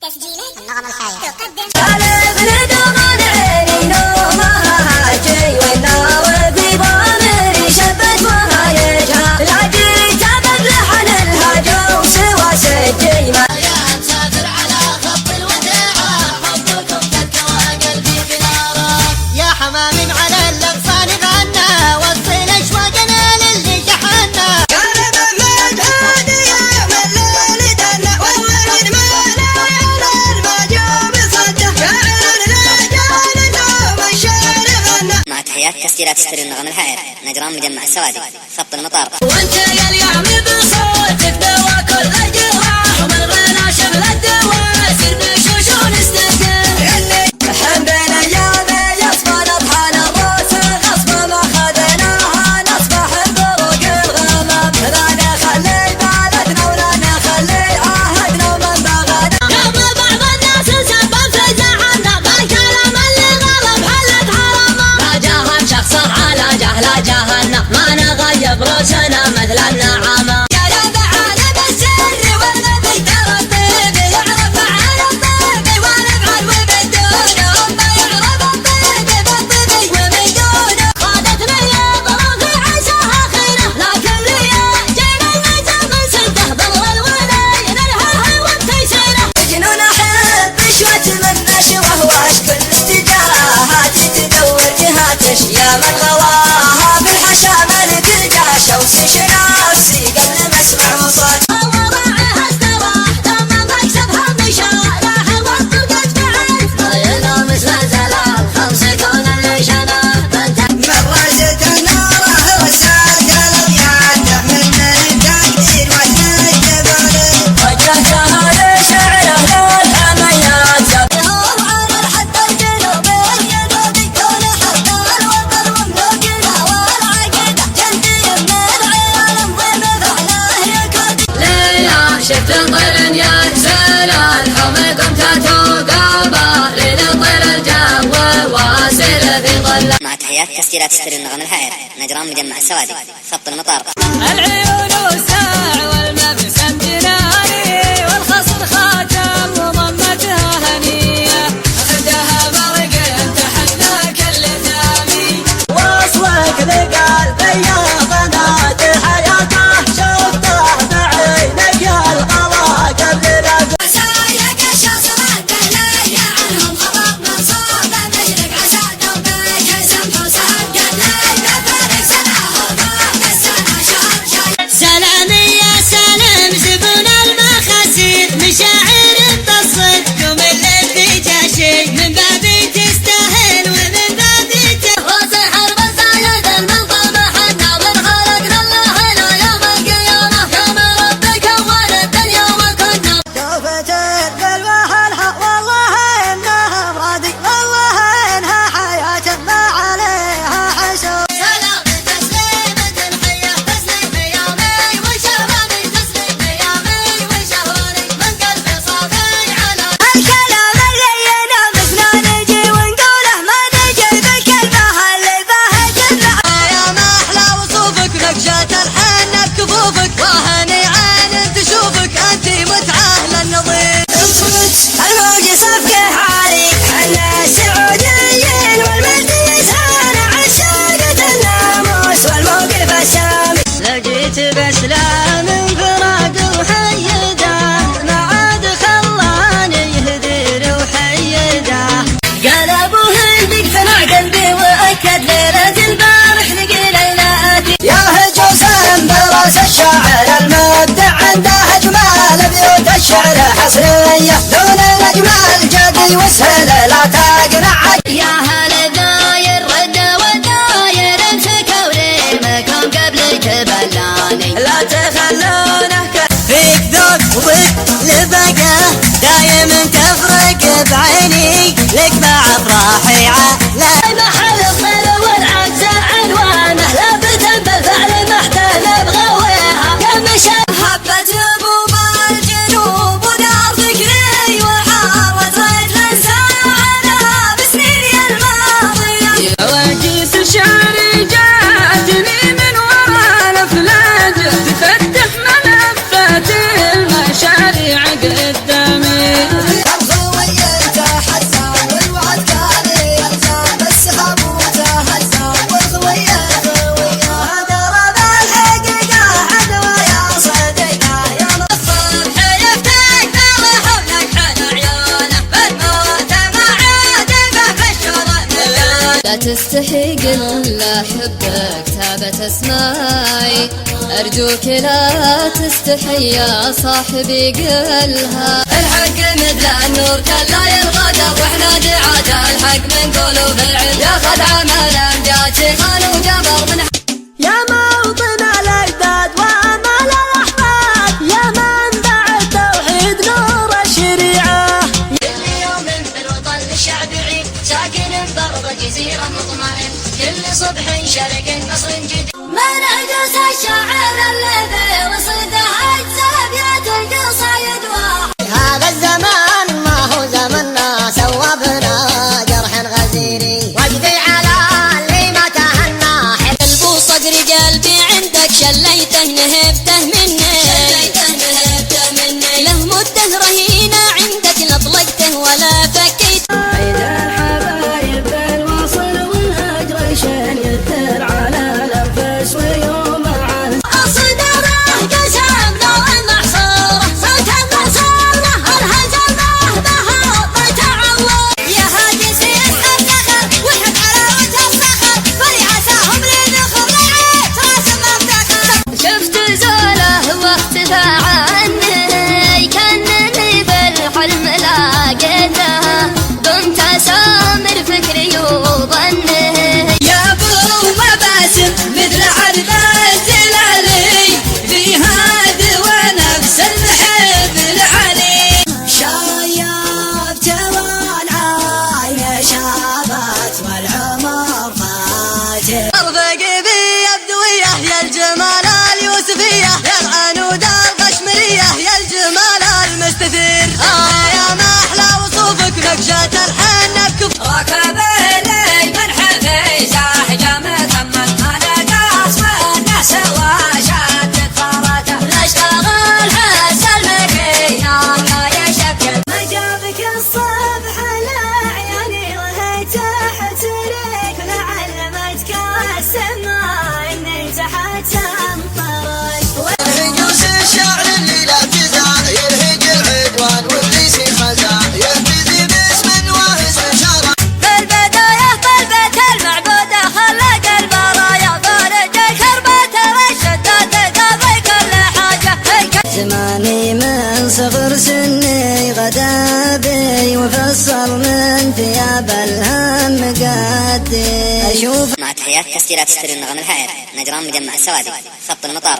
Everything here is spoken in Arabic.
تسجيلات النغم الحية تقدم تسجيلات ستوري النغم الحائر نجران مجمع السوادي خط المطار. وانت يا اليوم بصوتك دوا كل الجراح ومن غنى شغل الدواء سير بشوش ونستقر حبنا ايام يصفى نطحن الروس غصب ما خذناها نصبح بروق الغمام لا نخلي بلدنا ولا نخلي عهدنا ومن بغنا قبل بعض الناس سبب في زعلنا بالكلام اللي غلب حلت حرمه لا جاهل شخص على جهل جهلنا ما نغيب روسنا مثل النعامة يا ربع على بالسر والنبي ترى الطيب يعرف على الطيب ونفعل وبدونه ما يعرف الطيب بالطيب وبدونه خادتني ظروفي عساها خيره لكن لي جينا النجم من سده ضل الولي نلهاها والتيسيره جنون احب شوة من نشوه واش كل اتجاهات تدور جهاتش يا من غواها بالحشا من تلقى وسيش نفسي قبل ما اسمع وصوت الله راعيها استراح لما بكسبها مشاء لا حوضت وقد بعد طينا مثل زلال خمس كون اللي شناه مرة جتنا راه وسال قلب يعنده من التقدير والتجبر وجهتها لشعره للحميات يهور على حتى الجنوب الجنوبي كون حتى الوطن وملوكنا والعقيدة جندي من العالم ومفعله يكون ليا شفت طير يا سلال حومكم تاتو قابا لنطير الجو واسر في ظل مع تحيات تسجيلات ستوري النغم الحائر نجران مجمع السوادي خط المطار. العيون والساع والمبسم جناني والخصر خاتم وضمتها هنية خدها برق تحت كل ثامي واصلك لقلب بياض حياته شفته بعينك الغلا قبل لا وسايق الشخص رد لي عنهم خطب من صوب مجرق عسى دوبك سمح وسهب قد لي بفرق سنة وضاق السنة شهر سلام يا سلام زبون المخاسير مشاعر تصد يوم اللي في جاشي من بابي تستاهل ومن بابي راس الحرب الزايد المنظمة حنا خلقنا الله لا يوم القيامة يوم ربك أول الدنيا وكنا توفت بالوهن والله إنها راضي والله إنها حياة ما عليها حساب سلام تسليم تنحية تسليم يومي وشهراني تسليم يومي وشهراني من قلبي صافي على الكلام اللي ينامسنا نجي ونقوله ما نجي بالكلمة اللي بها جنة يا ما أحلى وصوفك نقشة الحنة بكفوفك وهني عين تشوفك أنت متعة للنظير الموج صفقه عالي حنا السعوديين والمجلس أنا عشاقة الناموس والموقف السامي لو جيت بسلام انفراد وحيده ما عاد خلاني يهدر وحيده قال ابو هندق فنع قلبي واكد ليله البارح لقي ليلاتي يا هجوسا براس الشاعر المبدع عنده اجمال بيوت الشعر حصريه دون الاجمال جدي وسهل لا تقنع يا هل داير رد وداير امسكوا لي مكان قبلك بلاني لا تخلونه فيك ذوق وبالبقى دايم تفرق بعيني لك مع افراحي على محل الطير والعكس عنوانه لابد بالفعل محتل بغويها يا مشى حبة ابوب الجنوب ودار فكري وحارت ريت لساعنا بسنيني الماضية واجيس الشعر جاتني من ورا الافلاج تفتح ملفات المشاريع قدامي لا تستحي قل أحبك ثابت أسماعي أرجوك لا تستحي يا صاحبي قلها الحق مثل النور كلا ينغدر واحنا دعاة الحق من قول وفعل ياخذ عمل أمجاد شيخان وجبر من يا موطن الأجداد وأمل الأحفاد يا منبع التوحيد نور الشريعة كل يوم في الوطن الشعبي ساكن بأرض جزيرة مطمئن كل صبح شرق نصر جديد منهجس الشاعر الذي رصده أجزابيات القصايد واحد هذا الزمان ما هو زمننا سوابنا جرح غزيري واجدي على اللي ما تهنى قلبه صقر قلبي عندك شليته نهبته مني له مدة رهينة عندك لا طلقته ولا فكيت عيد الحبايب بالوصل والهجر شان يثر على الأنفس ويوم عن أصدره قسمنا والمحصورة صوت المصورة الهزمة بها وتعور يا هاجسي الزخر وحب عراوة الصخر فريعتهم لنخر رعيت راس المفتخر شفت زوله واختفى عني كأنني بالحلم لاقيته قمت أسامر فكري وظني يا ابو مباسم مثل عرب الزلالي فيها ذوى نفس المحب العلي شايب توان عين شابت والعمر فاتح ارفق بي الدوية يا الجمال اليوسفية يا العنود القشمرية يا الجمال المستثير يا ما أحلى وصوفك نقشة الحنة بكف ركب الليل من حفيزه جمة من هذا قاص والناس وشدت فرته نشتغل حس المكينة ما يشكل ما جابك الصبح لعياني وهي تحت ريك لعلمتك السما اني تحت امطرك يهجوس الشعر اللي لا تزال يلهج العدوان والليس خزان يهتزي باسم واسم شرع بالبداية طلبت المعبودة خلق البرايا فرج الكربة والشدات قضي كل حاجة زماني من صغر سني غدا بي وفصل من ثياب الهم قدي اشوف مع تحيات تسجيلات ستر النغم الحائر نجران مجمع السوادي خط المطار.